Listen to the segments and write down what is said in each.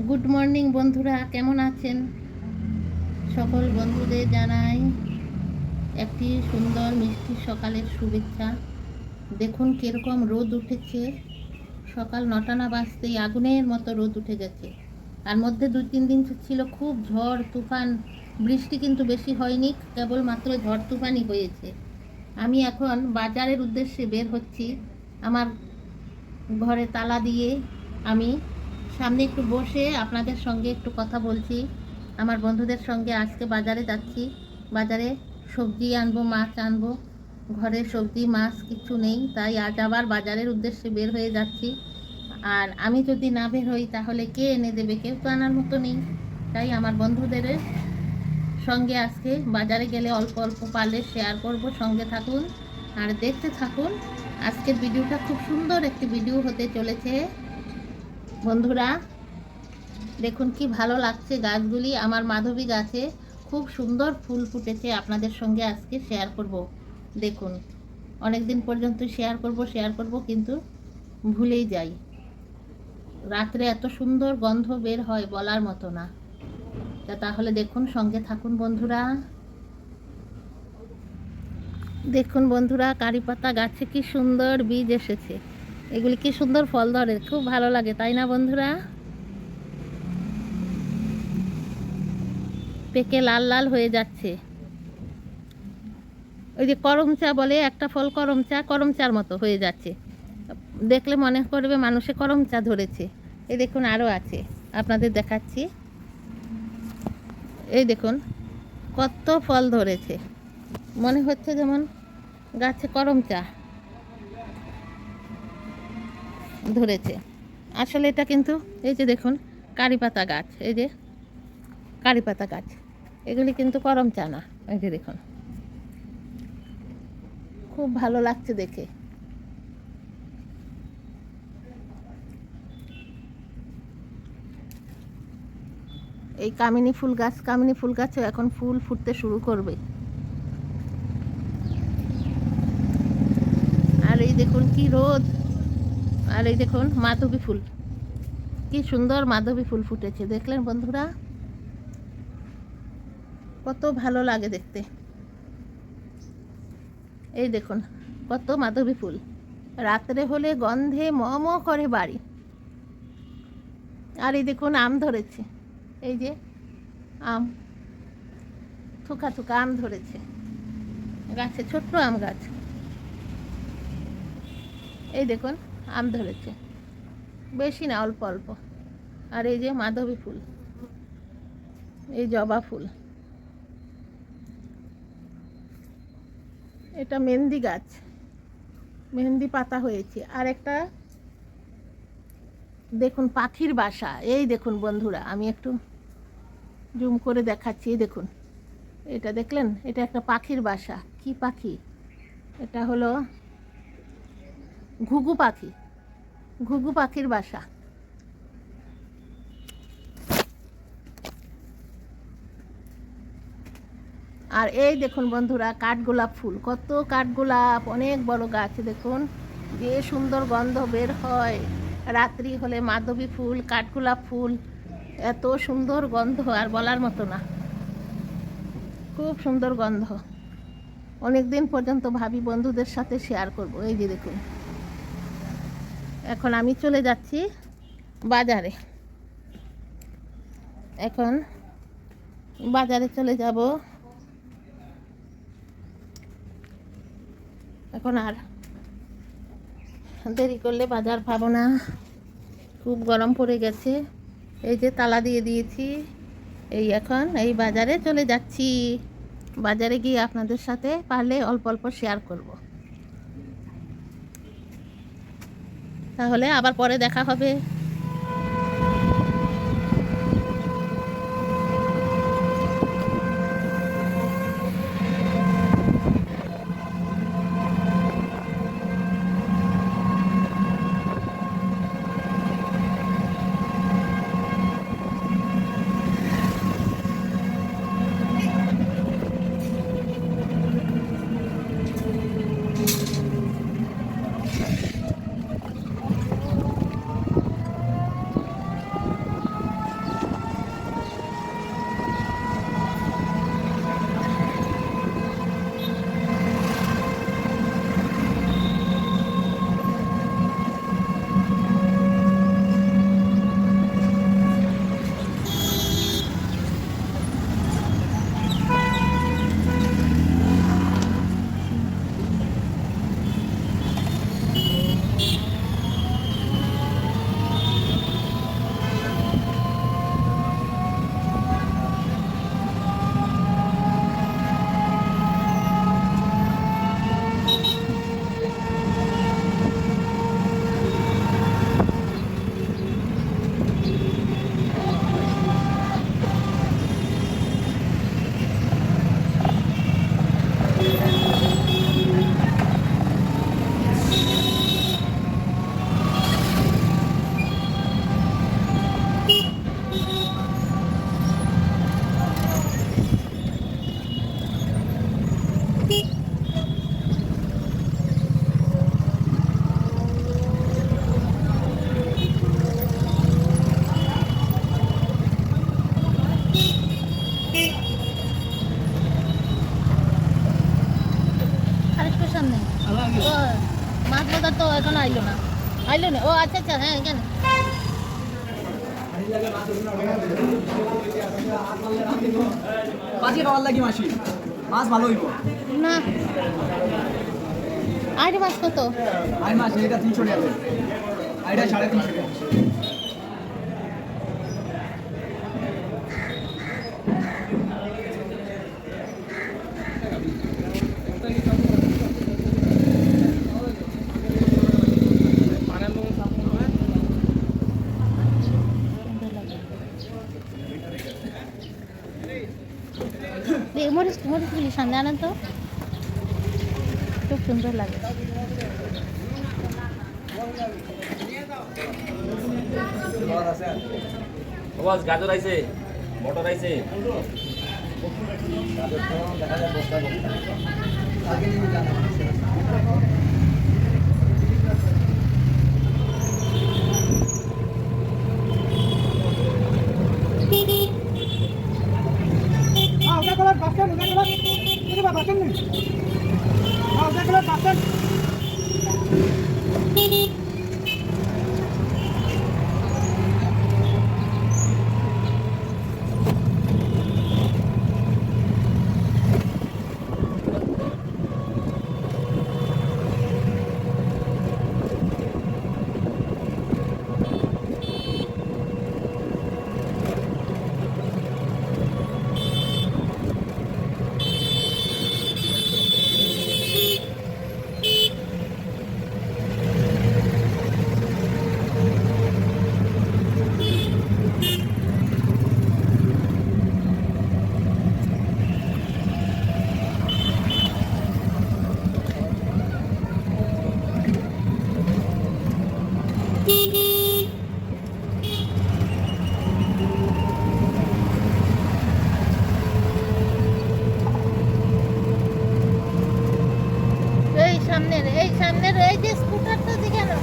Good morning বন্ধুরা, কেমন আছেন? সকল বন্ধুদের জানাই একটি সুন্দর মিষ্টি সকালের শুভেচ্ছা। দেখুন কীরকম রোদ উঠেছে। সকাল 9টা না বাজতেই আগুনের মতো রোদ উঠে গেছে। তার মধ্যে 2-3 দিন ছিল খুব ঝড় তুফান, বৃষ্টি কিন্তু বেশি হয়নি, কেবলমাত্র ঝড় তুফানই হয়েছে। আমি এখন বাজারের উদ্দেশ্যে বের হচ্ছি। আমার ঘরে তালা দিয়ে আমি সামনে একটু বসে আপনাদের সঙ্গে একটু কথা বলছি। আমার বন্ধুদের সঙ্গে আজকে বাজারে যাচ্ছি। বাজারে সবজি আনবো, মাছ আনবো। ঘরে সবজি মাছ কিছু নেই, তাই আজ আবার বাজারের উদ্দেশ্যে বের হয়ে যাচ্ছি। আর আমি যদি না বের হই তাহলে কে এনে দেবে? কেউ তো আনার মতো নেই। তাই আমার বন্ধুদের সঙ্গে আজকে বাজারে গেলে অল্প অল্প পারলে শেয়ার করব। সঙ্গে থাকুন আর দেখতে থাকুন। আজকের ভিডিওটা খুব সুন্দর একটি ভিডিও হতে চলেছে বন্ধুরা। দেখুন কি ভালো লাগছে গাছগুলি। আমার মাধবী গাছে খুব সুন্দর ফুল ফুটেছে, আপনাদের সঙ্গে আজকে শেয়ার করব। দেখুন, অনেক দিন পর্যন্ত শেয়ার করব কিন্তু ভুলেই যাই। রাত্রে এত সুন্দর গন্ধ বের হয় বলার মতো না। তাহলে দেখুন, সঙ্গে থাকুন বন্ধুরা। দেখুন বন্ধুরা, কারি পাতা গাছে কি সুন্দর বীজ এসেছে। এগুলি কি সুন্দর ফল ধরে, খুব ভালো লাগে, তাই না বন্ধুরা? পেকে লাল লাল হয়ে যাচ্ছে। ওই যে করম চা বলে একটা ফল, করম চার মতো হয়ে যাচ্ছে। দেখলে মনে করবে মানুষে করম চা ধরেছে। এই দেখুন আরও আছে, আপনাদের দেখাচ্ছি। এই দেখুন কত ফল ধরেছে, মনে হচ্ছে যেমন গাছে করম চা ধরেছে। আসলে এটা কিন্তু এই যে দেখুন কারি পাতা গাছ, এই যে কারি পাতা গাছ, এগুলি কিন্তু করম চা না। এই যে দেখুন, খুব ভালো লাগছে দেখে। এই কামিনী ফুল গাছও এখন ফুল ফুটতে শুরু করবে। আর এই দেখুন কি রোদ। আর এই দেখুন মাধবী ফুল, কি সুন্দর মাধবী ফুল ফুটেছে, দেখলেন বন্ধুরা? কত ভালো লাগে দেখতে। এই দেখুন কত মাধবী ফুল, রাত্রে হলে গন্ধে ম ম করে বাড়ি। আর এই দেখুন আম ধরেছে, এই যে আম, থুকা থুকা আম ধরেছে গাছে, ছোট্ট আম গাছ। এই দেখুন আম ধরেছে, বেশি না, অল্প অল্প। আর এই যে মাধবী ফুল, এই জবা ফুল, এটা মেহেন্দি গাছ, মেহেন্দি পাতা হয়েছে। আর একটা দেখুন পাখির বাসা। এই দেখুন বন্ধুরা, আমি একটু জুম করে দেখাচ্ছি। এই দেখুন, এটা দেখলেন, এটা একটা পাখির বাসা। কি পাখি? এটা হলো ঘুঘু পাখি, ঘুঘু পাখির বাসা। আর এই দেখুন বন্ধুরা কাঠগোলাপ ফুল, কত কাঠগোলাপ, অনেক বড় গাছ। দেখুন যে সুন্দর গন্ধ বের হয় রাত্রি হলে। মাধবী ফুল, কাঠগোলাপ ফুল, এত সুন্দর গন্ধ আর বলার মতো না, খুব সুন্দর গন্ধ। অনেক দিন পর্যন্ত ভাবি বন্ধুদের সাথে শেয়ার করব। এই যে দেখুন, এখন আমি চলে যাচ্ছি বাজারে। এখন বাজারে চলে যাব। এখন আর দেরি করলে বাজার পাবো না, খুব গরম পড়ে গেছে। এই যে তালা দিয়ে দিয়েছি। এই এখন এই বাজারে চলে যাচ্ছি। বাজারে গিয়ে আপনাদের সাথে পারলে অল্প অল্প শেয়ার করব। তাহলে আবার পরে দেখা হবে। আইলো না ও আচ্ছা আচ্ছা হ্যাঁ এখানে পাঁচে খাওয়ার লাগি মাসি মাছ ভালো হইব না আর মাছ কত আই মাছ এটা 300 টাকা আইটা 350 টাকা মরিচ মরিচগুলি সামনে আনেন তো খুব সুন্দর লাগে আওয়াজ গাজর আইছে মটর আইছে দেখা যায় বস্তা বস্তা আগে নিয়ে জানা এই সামনের এই যে স্কুটারটা দিকে না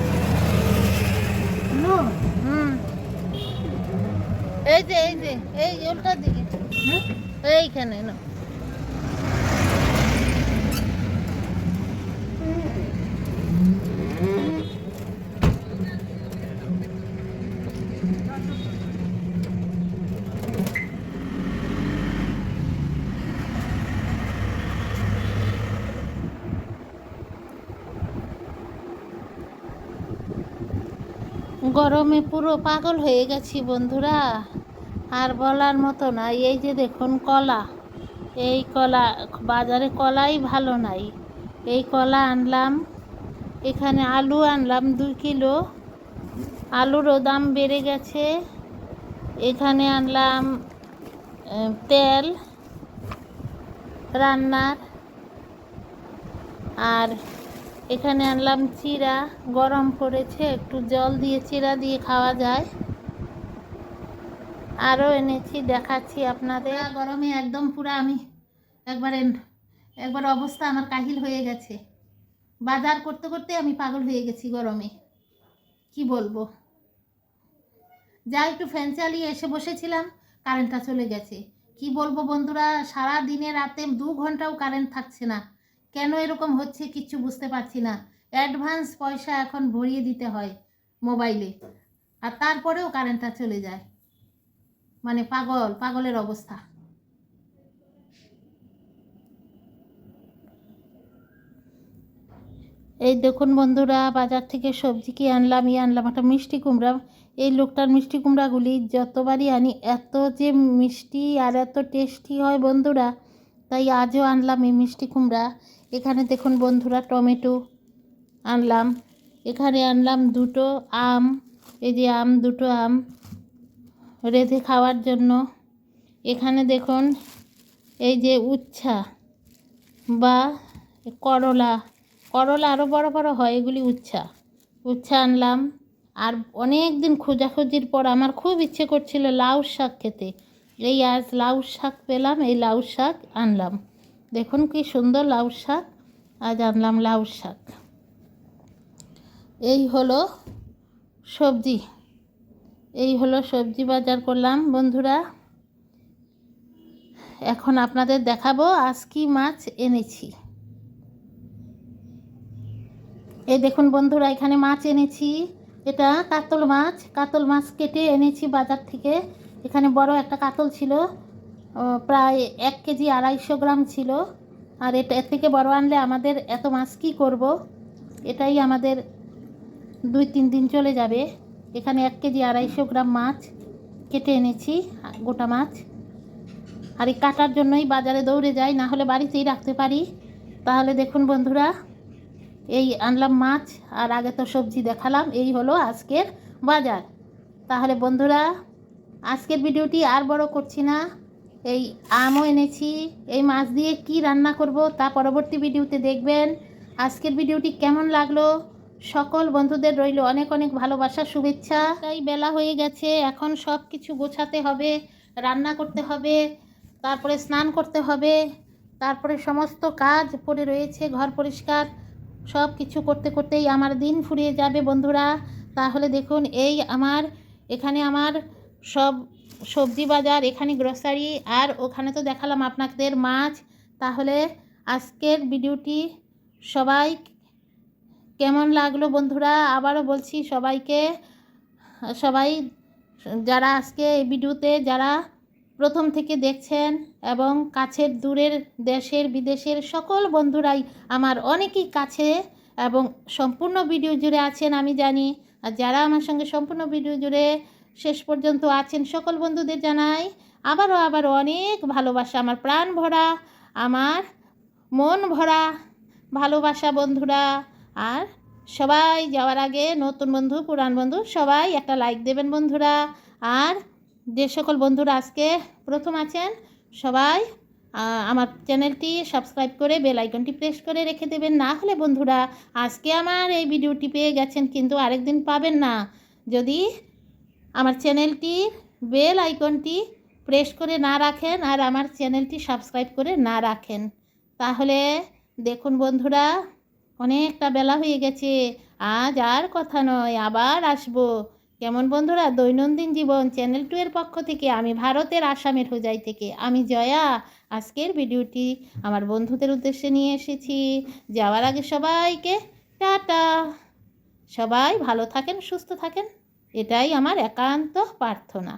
এই যে এই ওটার দিকে এইখানে না গরমে পুরো পাগল হয়ে গেছি বন্ধুরা আর বলার মতো না এই যে দেখুন কলা এই কলা বাজারে কলাই ভালো নাই এই কলা আনলাম এখানে আলু আনলাম 2 কিলো আলুরও দাম বেড়ে গেছে এখানে আনলাম তেল রান্নার আর এখানে আনলাম চিড়া গরম পড়েছে একটু জল দিয়ে চিড়া দিয়ে খাওয়া যায় আরও এনেছি দেখাচ্ছি আপনাদের গরমে একদম পুরো আমি একবার অবস্থা আমার কাহিল হয়ে গেছে বাজার করতে করতে আমি পাগল হয়ে গেছি গরমে কি বলবো যা একটু ফ্যান চালিয়ে এসে বসেছিলাম কারেন্টটা চলে গেছে কি বলবো বন্ধুরা সারা দিনে রাতে 2 ঘন্টাও কারেন্ট থাকছে না কেন এরকম হচ্ছে কিচ্ছু বুঝতে পারছি না অ্যাডভান্স পয়সা এখন ভরিয়ে দিতে হয় মোবাইলে আর তারপরেও কারেন্টটা চলে যায় মানে পাগলের অবস্থা এই দেখুন বন্ধুরা বাজার থেকে সবজি কি আনলাম একটা মিষ্টি কুমড়া এই লোকটার মিষ্টি কুমড়াগুলি যতবারই আনি এত যে মিষ্টি আর এত টেস্টি হয় বন্ধুরা তাই আজও আনলাম এই মিষ্টি কুমড়া এখানে দেখুন বন্ধুরা টমেটো আনলাম এখানে আনলাম 2টো আম এই যে 2টো আম রেঁধে খাওয়ার জন্য এখানে দেখুন এই যে উচ্ছা বা করলা আরও বড় বড় হয় এগুলি উচ্ছা আনলাম আর অনেক দিন খোঁজাখুঁজির পর আমার খুব ইচ্ছে করছিল লাউ শাক খেতে এই আজ লাউ শাক পেলাম এই লাউ শাক আনলাম দেখুন কি সুন্দর লাউ শাক আজ আনলাম লাউ শাক এই হলো সবজি বাজার করলাম বন্ধুরা এখন আপনাদের দেখাবো আজ কি মাছ এনেছি এই দেখুন বন্ধুরা এখানে মাছ এনেছি এটা কাতল মাছ কেটে এনেছি বাজার থেকে। এখানে বড় একটা কাতল ছিল, প্রায় 1 কেজি 250 গ্রাম ছিল। আর এটা এর থেকে বড় আনলে আমাদের এত মাছ কী করব, এটাই আমাদের 2-3 দিন চলে যাবে। এখানে 1 কেজি 250 গ্রাম মাছ কেটে এনেছি, গোটা মাছ। আর এই কাটার জন্যই বাজারে দৌড়ে যাই, না হলে বাড়িতেই রাখতে পারি। তাহলে দেখুন বন্ধুরা, এই আনলাম মাছ, আর আগে তো সবজি দেখালাম। এই হলো আজকের বাজার। তাহলে বন্ধুরা, আজকের ভিডিওটি আর বড় করছি না। এই আমও এনেছি, এই মাছ দিয়ে কি রান্না করব তা পরবর্তী ভিডিওতে দেখবেন। আজকের ভিডিওটি কেমন লাগলো, সকল বন্ধুদের রইল অনেক অনেক ভালোবাসা, শুভেচ্ছা। তাই বেলা হয়ে গেছে, এখন সব কিছু গোছাতে হবে, রান্না করতে হবে, তারপরে স্নান করতে হবে, তারপরে সমস্ত কাজ পড়ে রয়েছে, ঘর পরিষ্কার, সব কিছু করতে করতেই আমার দিন ফুরিয়ে যাবে বন্ধুরা। তাহলে দেখুন, এখানে আমার সব সবজি বাজার, এখানে গ্রসারি, আর ওখানে তো দেখালাম আপনাদের মাছ। তাহলে আজকের ভিডিওটি সবাই কেমন লাগলো বন্ধুরা, আবারও বলছি সবাই যারা আজকে এই ভিডিওতে যারা প্রথম থেকে দেখছেন, এবং কাছের দূরের দেশের বিদেশের সকল বন্ধুরাই আমার অনেকই কাছে এবং সম্পূর্ণ ভিডিও জুড়ে আছেন আমি জানি। আর যারা আমার সঙ্গে সম্পূর্ণ ভিডিও জুড়ে শেষ পর্যন্ত আছেন, সকল বন্ধুদের জানাই আবারও অনেক ভালোবাসা, আমার প্রাণ ভরা, আমার মন ভরা ভালোবাসা বন্ধুরা। আর সবাই যাওয়ার আগে নতুন বন্ধু পুরান বন্ধু সবাই একটা লাইক দেবেন বন্ধুরা। আর যে সকল বন্ধুরা আজকে প্রথম আছেন, সবাই আমার চ্যানেলটি সাবস্ক্রাইব করে বেল আইকনটি প্রেস করে রেখে দেবেন। না হলে বন্ধুরা, আজকে আমার এই ভিডিওটি পেয়ে গেছেন, কিন্তু আরেকদিন পাবেন না যদি আমার চ্যানেলটির বেল আইকনটি প্রেস করে না রাখেন আর আমার চ্যানেলটি সাবস্ক্রাইব করে না রাখেন। তাহলে দেখুন বন্ধুরা, অনেকটা বেলা হয়ে গেছে, আজ আর কথা নয়, আবার আসবো। কেমন বন্ধুরা, দৈনন্দিন জীবন চ্যানেল 2 এর পক্ষ থেকে, আমি ভারতের আসামের হোজাই থেকে আমি জয়া আজকের ভিডিওটি আমার বন্ধুদের উদ্দেশ্যে নিয়ে এসেছি। যাওয়ার আগে সবাইকে টাটা। সবাই ভালো থাকেন, সুস্থ থাকেন, এটাই আমার একান্ত প্রার্থনা।